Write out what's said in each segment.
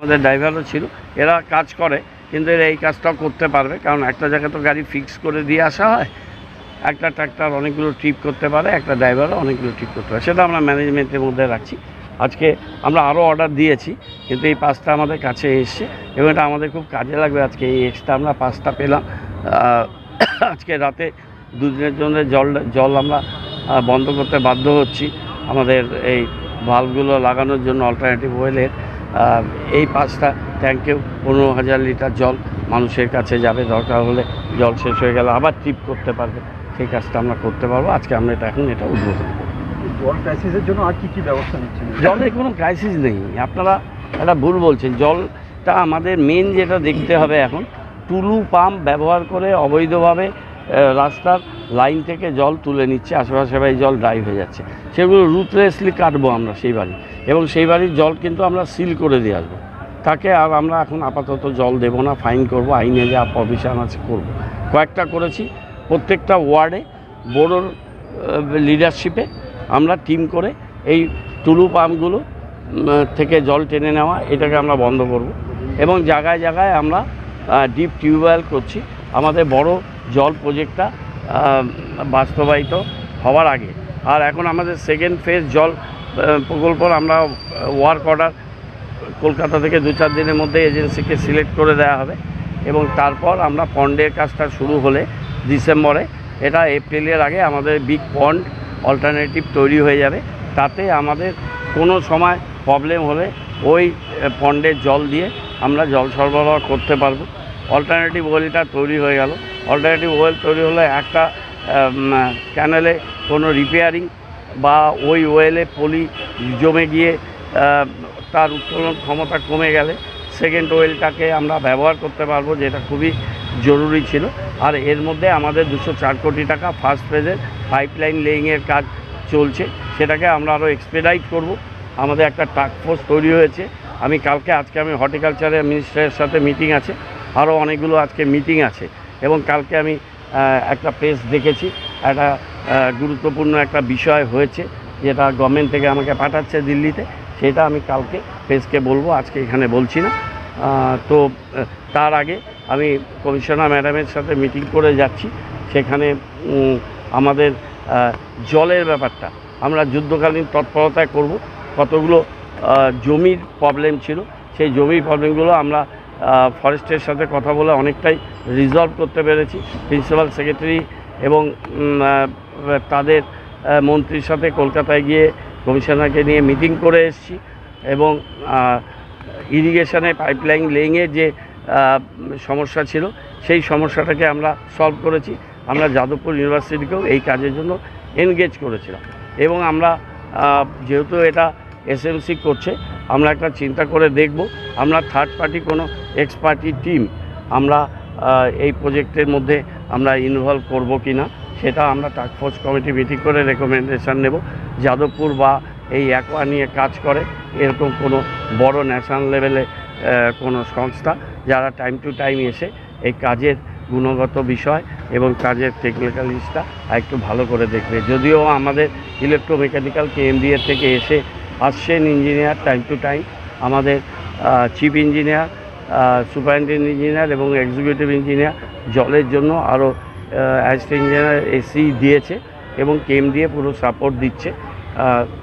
আমাদের ড্রাইভারও ছিল, এরা কাজ করে, কিন্তু এরা এই কাজটাও করতে পারবে, কারণ একটা জায়গায় তো গাড়ি ফিক্স করে দিয়ে আসা হয়। একটা ট্রাক্টর অনেকগুলো ট্রিপ করতে পারে, একটা ড্রাইভারও অনেকগুলো ট্রিপ করতে পারে, সেটা আমরা ম্যানেজমেন্টের মধ্যে রাখছি। আজকে আমরা আরও অর্ডার দিয়েছি, কিন্তু এই 5টা আমাদের কাছে এসছে এবং এটা আমাদের খুব কাজে লাগবে। আজকে এই এক্সট্রা আমরা 5টা পেলাম। আজকে রাতে দুদিনের জন্য জল আমরা বন্ধ করতে বাধ্য হচ্ছি। আমাদের এই ভালভগুলো লাগানোর জন্য অল্টারনেটিভ ওয়েলের এই 5টা ট্যাঙ্কে 15,000 লিটার জল মানুষের কাছে যাবে। দরকার হলে জল শেষ হয়ে গেলে আবার ট্রিপ করতে পারবে, সেই কাজটা আমরা করতে পারবো। আজকে আমরা এখন এটা উদ্বোধন করব। জল ক্রাইসিসের জন্য আর কী ব্যবস্থা নিচ্ছেন? জলের কোনো ক্রাইসিস নেই, আপনারা একটা ভুল বলছেন। জলটা আমাদের মেন যেটা দেখতে হবে এখন, টুলু পাম্প ব্যবহার করে অবৈধভাবে রাস্তার লাইন থেকে জল তুলে নিচ্ছে, আশেপাশে বাড়ি জল ড্রাই হয়ে যাচ্ছে, সেগুলো রুথলেসলি কাটবো আমরা সেই বাড়ি, এবং সেই বাড়ির জল কিন্তু আমরা সিল করে দিয়ে আসবো। তাকে আর আমরা এখন আপাতত জল দেবো না, ফাইন করব, আইনে যা প্রভিশন আছে করবো। কয়েকটা করেছি, প্রত্যেকটা ওয়ার্ডে বড়োর লিডারশিপে আমরা টিম করে এই টুলু পাম্পগুলো থেকে জল টেনে নেওয়া, এটাকে আমরা বন্ধ করব। এবং জায়গায় জায়গায় আমরা ডিপ টিউবওয়েল করছি। আমাদের বড় জল প্রজেক্টটা বাস্তবায়িত হওয়ার আগে, আর এখন আমাদের সেকেন্ড ফেজ জল প্রকল্প আমরা ওয়ার্ক অর্ডার কলকাতা থেকে 2-4 দিনের মধ্যে এজেন্সিকে সিলেক্ট করে দেওয়া হবে, এবং তারপর আমরা পন্ডের কাজটা শুরু হলে ডিসেম্বরে, এটা এপ্রিলের আগে আমাদের বিগ পন্ড অল্টারনেটিভ তৈরি হয়ে যাবে। তাতে আমাদের কোনো সময় প্রবলেম হলে ওই পন্ডের জল দিয়ে আমরা জল সরবরাহ করতে পারবো। অল্টারনেটিভ ওয়েলটা তৈরি হয়ে গেল। অল্টারনেটিভ ওয়েল তৈরি হলে একটা ক্যানেলে কোনো রিপেয়ারিং বা ওই ওয়েলে পলি জমে গিয়ে তার উত্তোলন ক্ষমতা কমে গেলে সেকেন্ড ওয়েলটাকে আমরা ব্যবহার করতে পারবো, যেটা খুবই জরুরি ছিল। আর এর মধ্যে আমাদের 204 কোটি টাকা ফার্স্ট ফেজের পাইপলাইন লেইংয়ের কাজ চলছে, সেটাকে আমরা আরও এক্সপেডাইট করব। আমাদের একটা টাস্ক ফোর্স তৈরি হয়েছে। আজকে আমি হর্টিকালচারের মিনিস্টারের সাথে মিটিং আছে, আরও অনেকগুলো আজকে মিটিং আছে, এবং কালকে আমি একটা প্রেস দেখেছি, একটা গুরুত্বপূর্ণ একটা বিষয় হয়েছে যেটা গভর্নমেন্ট থেকে আমাকে পাঠাচ্ছে দিল্লিতে, সেটা আমি কালকে প্রেসকে বলবো, আজকে এখানে বলছি না। তো তার আগে আমি কমিশনার ম্যাডামের সাথে মিটিং করে যাচ্ছি। সেখানে আমাদের জলের ব্যাপারটা আমরা যুদ্ধকালীন তৎপরতায় করব। কতগুলো জমির প্রবলেম ছিল, সেই জমির প্রবলেমগুলো আমরা ফরেস্টের সাথে কথা বলে অনেকটাই রিজলভ করতে পেরেছি। প্রিন্সিপাল সেক্রেটারি এবং তাদের মন্ত্রীর সাথে কলকাতায় গিয়ে কমিশনারকে নিয়ে মিটিং করে এসেছি, এবং ইরিগেশনে পাইপলাইন লেইংয়ের যে সমস্যা ছিল সেই সমস্যাটাকে আমরা সলভ করেছি। আমরা যাদবপুর ইউনিভার্সিটিকেও এই কাজের জন্য এনগেজ করেছিলাম, এবং আমরা যেহেতু এটা এসএমসি করছে, আমরা একটা চিন্তা করে দেখব আমরা থার্ড পার্টি কোনো এক্সপার্টি টিম আমরা এই প্রজেক্টের মধ্যে আমরা ইনভলভ করব কি না, সেটা আমরা টাস্ক ফোর্স কমিটি মিটিং করে রেকমেন্ডেশন নেব। যাদবপুর বা এই অ্যাকোয়া নিয়ে কাজ করে এরকম কোনো বড় ন্যাশনাল লেভেলে কোনো সংস্থা, যারা টাইম টু টাইম এসে এই কাজের গুণগত বিষয় এবং কাজের টেকনিক্যাল জিনিসটা একটু ভালো করে দেখবে। যদিও আমাদের ইলেকট্রোমেকানিক্যাল কেএমডিএ থেকে এসে আসছেন ইঞ্জিনিয়ার টাইম টু টাইম, আমাদের চিফ ইঞ্জিনিয়ার, সুপারিনটেন্ডেন্ট ইঞ্জিনিয়ার এবং এক্সিকিউটিভ ইঞ্জিনিয়ার জলের জন্য আরও অ্যাসিস্ট্যান্ট ইঞ্জিনিয়ার এসি দিয়েছে, এবং কেএমডিএ পুরো সাপোর্ট দিচ্ছে।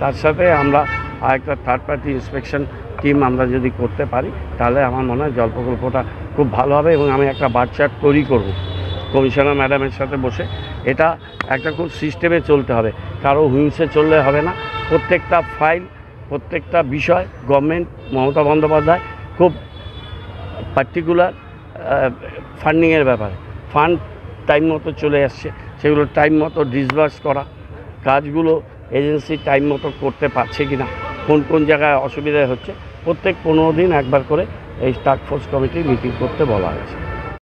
তার সাথে আমরা আরেকটা থার্ড পার্টি ইন্সপেকশন টিম আমরা যদি করতে পারি, তাহলে আমার মনে হয় জল প্রকল্পটা খুব ভালো হবে। এবং আমি একটা বার চার্ট তৈরি করব কমিশনার ম্যাডামের সাথে বসে। এটা একটা খুব সিস্টেমে চলতে হবে, কারো হুইংসে চললে হবে না। প্রত্যেকটা ফাইল, প্রত্যেকটা বিষয় গভর্নমেন্ট, মমতা বন্দ্যোপাধ্যায় খুব পার্টিকুলার ফান্ডিংয়ের ব্যাপারে, ফান্ড টাইম মতো চলে আসছে, সেগুলো টাইম মতো ডিসবার্স করা, কাজগুলো এজেন্সি টাইম মতো করতে পারছে কি না, কোন কোন জায়গায় অসুবিধা হচ্ছে, প্রত্যেক 15 দিন একবার করে এই টাস্ক ফোর্স কমিটি মিটিং করতে বলা হয়েছে।